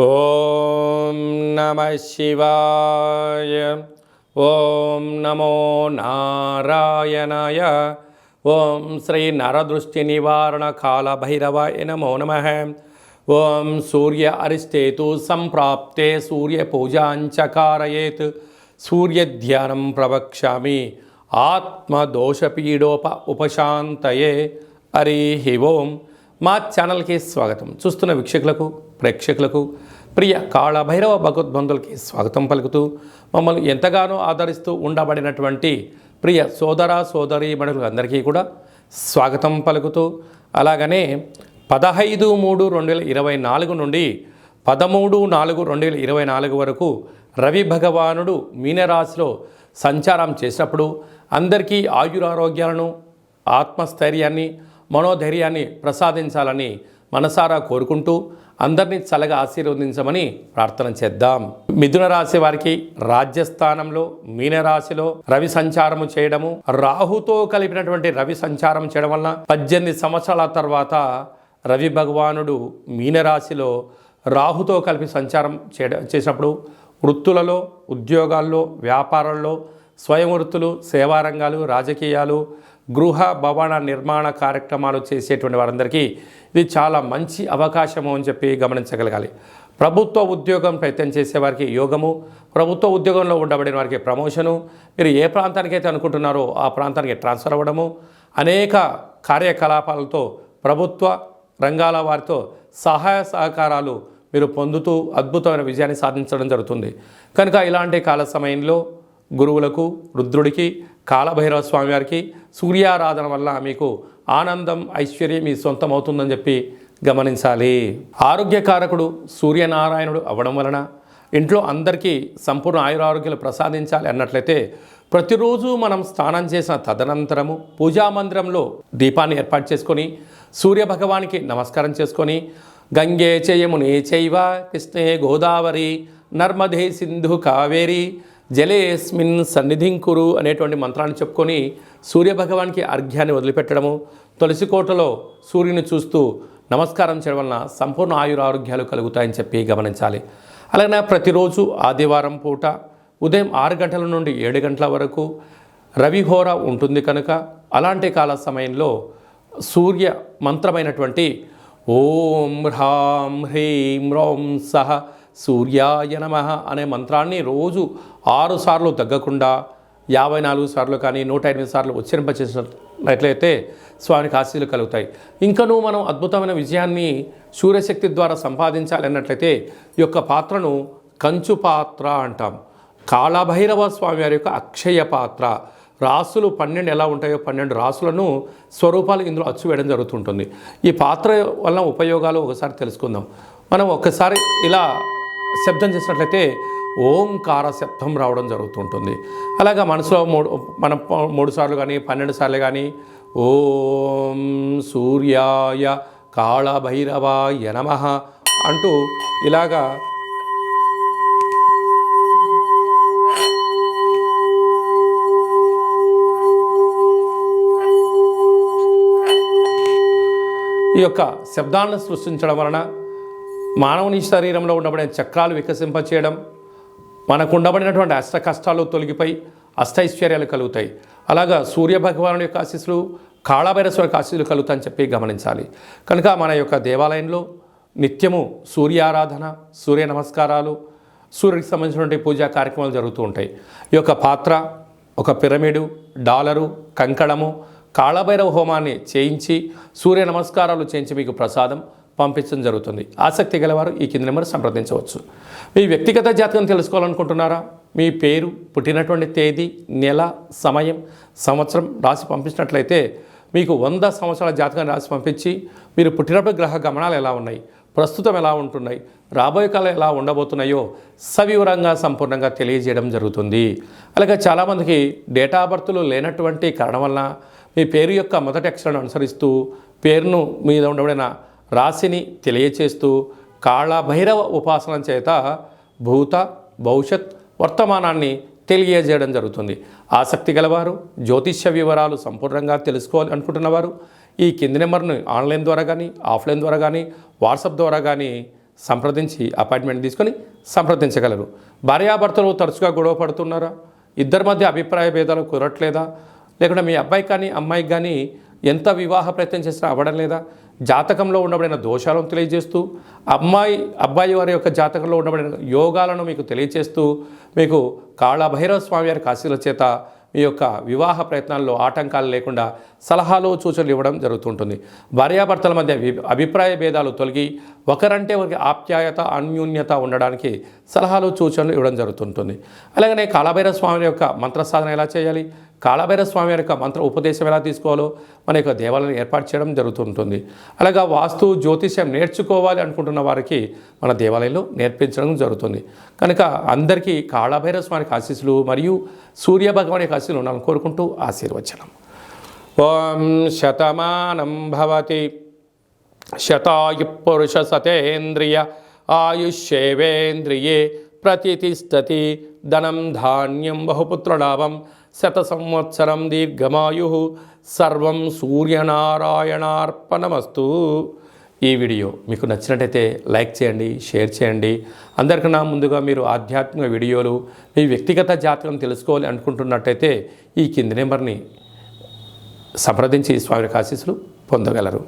ఓం నమః శివాయ. ఓం నమో నారాయణాయ. ఓం శ్రీ నరదృష్టి నివారణ కాల భైరవాయ నమో నమః. ఓం సూర్య అరిష్టేతు సంప్రాప్తే సూర్య పూజాంచ కారయేత్ సూర్యధ్యానం ప్రవక్ష్యామి ఆత్మదోషపీడోప ఉపశాంతయే. హరి ఓం. మా ఛానల్కి స్వాగతం. చూస్తున్న వీక్షకులకు, ప్రేక్షకులకు, ప్రియ కాళభైరవ భగవద్బంధులకి స్వాగతం పలుకుతూ మమ్మల్ని ఎంతగానో ఆదరిస్తూ ఉండబడినటువంటి ప్రియ సోదర సోదరీమణులందరికీ కూడా స్వాగతం పలుకుతూ, అలాగనే 15/3/2024 నుండి 13/4/2024 వరకు రవి భగవానుడు మీనరాశిలో సంచారం చేసినప్పుడు అందరికీ ఆయురారోగ్యాలను, ఆత్మస్థైర్యాన్ని, మనోధైర్యాన్ని ప్రసాదించాలని మనసారా కోరుకుంటూ అందరినీ చల్లగా ఆశీర్వదించమని ప్రార్థన చేద్దాం. మిథున రాశి వారికి రాజ్యస్థానంలో మీనరాశిలో రవి సంచారము చేయడము, రాహుతో కలిపినటువంటి రవి సంచారం చేయడం వలన 18 సంవత్సరాల తర్వాత రవి భగవానుడు మీనరాశిలో రాహుతో కలిపి సంచారం చేసినప్పుడు వృత్తులలో, ఉద్యోగాల్లో, వ్యాపారాల్లో, స్వయం వృత్తులు, సేవారంగాలు, రాజకీయాలు, గృహ భవన నిర్మాణ కార్యక్రమాలు చేసేటువంటి వారందరికీ ఇది చాలా మంచి అవకాశము అని చెప్పి గమనించగలగాలి. ప్రభుత్వ ఉద్యోగం ప్రయత్నం చేసేవారికి యోగము, ప్రభుత్వ ఉద్యోగంలో ఉండబడిన వారికి ప్రమోషను, మీరు ఏ ప్రాంతానికైతే అనుకుంటున్నారో ఆ ప్రాంతానికి ట్రాన్స్ఫర్ అవ్వడము, అనేక కార్యకలాపాలతో ప్రభుత్వ రంగాల వారితో సహాయ సహకారాలు మీరు పొందుతూ అద్భుతమైన విజయాన్ని సాధించడం జరుగుతుంది. కనుక ఇలాంటి కాల సమయంలో గురువులకు, రుద్రుడికి, కాళభైరవ స్వామి వారికి సూర్యారాధన వల్ల మీకు ఆనందం, ఐశ్వర్యం మీ సొంతం అవుతుందని చెప్పి గమనించాలి. ఆరోగ్యకారకుడు సూర్యనారాయణుడు అవ్వడం వలన ఇంట్లో అందరికీ సంపూర్ణ ఆయురారోగ్యాలు ప్రసాదించాలి అన్నట్లయితే ప్రతిరోజు మనం స్నానం చేసిన తదనంతరము పూజా మందిరంలో దీపాన్ని ఏర్పాటు చేసుకొని సూర్యభగవానికి నమస్కారం చేసుకొని గంగే చయమునే చైవ కృష్ణే గోదావరి నర్మదే సింధు కావేరి జలేస్మిన్ సన్నిధింకురు అనేటువంటి మంత్రాన్ని చెప్పుకొని సూర్యభగవానికి అర్ఘ్యాన్ని వదిలిపెట్టడము, తులసి కోటలో సూర్యుని చూస్తూ నమస్కారం చేయడం వలన సంపూర్ణ ఆయురారోగ్యాలు కలుగుతాయని చెప్పి గమనించాలి. అలాగే ప్రతిరోజు ఆదివారం పూట ఉదయం 6 గంటల నుండి 7 గంటల వరకు రవిహోర ఉంటుంది. కనుక అలాంటి కాల సమయంలో సూర్య మంత్రమైనటువంటి ఓం హ్రాం హ్రీం రోం సహ సూర్యాయ నమః అనే మంత్రాన్ని రోజు 6 సార్లు తగ్గకుండా 54 సార్లు కానీ 108 సార్లు ఉచ్చరింపచేసినట్లయితే స్వామికి ఆశీస్సులు కలుగుతాయి. ఇంకనూ మనం అద్భుతమైన విజయాన్ని సూర్యశక్తి ద్వారా సంపాదించాలి అన్నట్లయితే ఈ యొక్క పాత్రను కంచు పాత్ర అంటాం. కాళభైరవ స్వామి వారి యొక్క అక్షయ పాత్ర. రాసులు 12 ఎలా ఉంటాయో 12 రాసులను స్వరూపాలు ఇందులో అచ్చు వేయడం జరుగుతుంటుంది. ఈ పాత్ర వలన ఉపయోగాలు ఒకసారి తెలుసుకుందాం. మనం ఒక్కసారి ఇలా శబ్దం చేసినట్లయితే ఓంకార శబ్దం రావడం జరుగుతుంటుంది. అలాగా మనసులో మనం 3 సార్లు కానీ 12 సార్లు కానీ ఓం సూర్యాయ కాళభైరవాయ నమః అంటూ ఇలాగా ఈ యొక్క శబ్దాలను సృష్టించడం వలన మానవుని శరీరంలో ఉండబడిన చక్రాలు వికసింపచేయడం, మనకు ఉండబడినటువంటి అష్ట కష్టాలు తొలగిపోయి అష్టైశ్వర్యాలు కలుగుతాయి. అలాగా సూర్యభగవానుడి యొక్క ఆశీస్సులు, కాళభైరవ యొక్క ఆశీస్సులు కలుగుతాయని చెప్పి గమనించాలి. కనుక మన యొక్క దేవాలయంలో నిత్యము సూర్యారాధన, సూర్య నమస్కారాలు, సూర్యుడికి సంబంధించినటువంటి పూజా కార్యక్రమాలు జరుగుతూ ఉంటాయి. ఈ యొక్క పాత్ర, ఒక పిరమిడు, డాలరు, కంకణము, కాళభైరవ హోమాన్ని చేయించి సూర్య నమస్కారాలు చేయించి మీకు ప్రసాదం పంపించడం జరుగుతుంది. ఆసక్తి గలవారు ఈ కింది నెంబర్ సంప్రదించవచ్చు. మీ వ్యక్తిగత జాతకం తెలుసుకోవాలనుకుంటున్నారా? మీ పేరు, పుట్టినటువంటి తేదీ, నెల, సమయం, సంవత్సరం రాసి పంపించినట్లయితే మీకు 100 సంవత్సరాల జాతకాన్ని రాసి పంపించి మీరు పుట్టినప్పుడు గ్రహ గమనాలు ఎలా ఉన్నాయి, ప్రస్తుతం ఎలా ఉంటున్నాయి, రాబోయే కాలం ఎలా ఉండబోతున్నాయో సవివరంగా సంపూర్ణంగా తెలియజేయడం జరుగుతుంది. అలాగే చాలామందికి డేటా ఆఫ్ బర్త్లు లేనటువంటి కారణం వలన మీ పేరు యొక్క మొదటి అక్షరాన్ని అనుసరిస్తూ పేరును మీద ఉండబడిన రాశిని తెలియచేస్తూ కాళభైరవ ఉపాసన చేత భూత, భవిష్యత్, వర్తమానాన్ని తెలియజేయడం జరుగుతుంది. ఆసక్తి గలవారు, జ్యోతిష్య వివరాలు సంపూర్ణంగా తెలుసుకోవాలి అనుకుంటున్నవారు ఈ కింది నెంబర్ను ఆన్లైన్ ద్వారా కానీ, ఆఫ్లైన్ ద్వారా కానీ, వాట్సాప్ ద్వారా కానీ సంప్రదించి అపాయింట్మెంట్ తీసుకొని సంప్రదించగలరు. భార్యాభర్తలు తరచుగా గొడవ పడుతున్నారా? ఇద్దరి మధ్య అభిప్రాయ భేదాలు కుదరట్లేదా? లేకుంటే మీ అబ్బాయికి కానీ అమ్మాయికి కానీ ఎంత వివాహ ప్రయత్నం చేసినా అవ్వడం లేదా? జాతకంలో ఉండబడిన దోషాలను తెలియజేస్తూ అబ్బాయి వారి యొక్క జాతకంలో ఉండబడిన యోగాలను మీకు తెలియజేస్తూ మీకు కాళభైరవ స్వామి వారి ఆశీస్సుల చేత మీ యొక్క వివాహ ప్రయత్నాల్లో ఆటంకాలు లేకుండా సలహాలు సూచనలు ఇవ్వడం జరుగుతుంటుంది. భార్యాభర్తల మధ్య అభిప్రాయ భేదాలు తొలగి ఒకరంటే ఒకరికి ఆప్యాయత అన్యోన్యత ఉండడానికి సలహాలు సూచనలు ఇవ్వడం జరుగుతుంటుంది. అలాగనే కాళభైరవ స్వామి యొక్క మంత్ర సాధన ఎలా చేయాలి, కాళభైరవ స్వామి యొక్క మంత్ర ఉపదేశం ఎలా తీసుకోవాలో మన యొక్క దేవాలయాన్ని ఏర్పాటు చేయడం జరుగుతుంటుంది. అలాగా వాస్తు జ్యోతిష్యం నేర్చుకోవాలి అనుకుంటున్న వారికి మన దేవాలయంలో నేర్పించడం జరుగుతుంది. కనుక అందరికీ కాళభైరవ స్వామికి ఆశీస్సులు మరియు సూర్య భగవాన్ యొక్క ఆశీస్సులు ఉండాలని కోరుకుంటూ ఆశీర్వచనం. ఓం శతమానం భవతి శతాయు పురుష సతేంద్రియ ఆయుష్యేవేంద్రియే ప్రతిష్టతి ధనం ధాన్యం బహుపుత్రలాభం శత సంవత్సరం దీర్ఘమాయు సర్వం సూర్యనారాయణార్పణమస్తు. ఈ వీడియో మీకు నచ్చినట్టయితే లైక్ చేయండి, షేర్ చేయండి. అందరికన్నా ముందుగా మీరు ఆధ్యాత్మిక వీడియోలు మీ వ్యక్తిగత జాతకం తెలుసుకోవాలి అనుకుంటున్నట్టయితే ఈ కింది నెంబర్ని సంప్రదించి స్వామి ఆశీస్సులు పొందగలరు.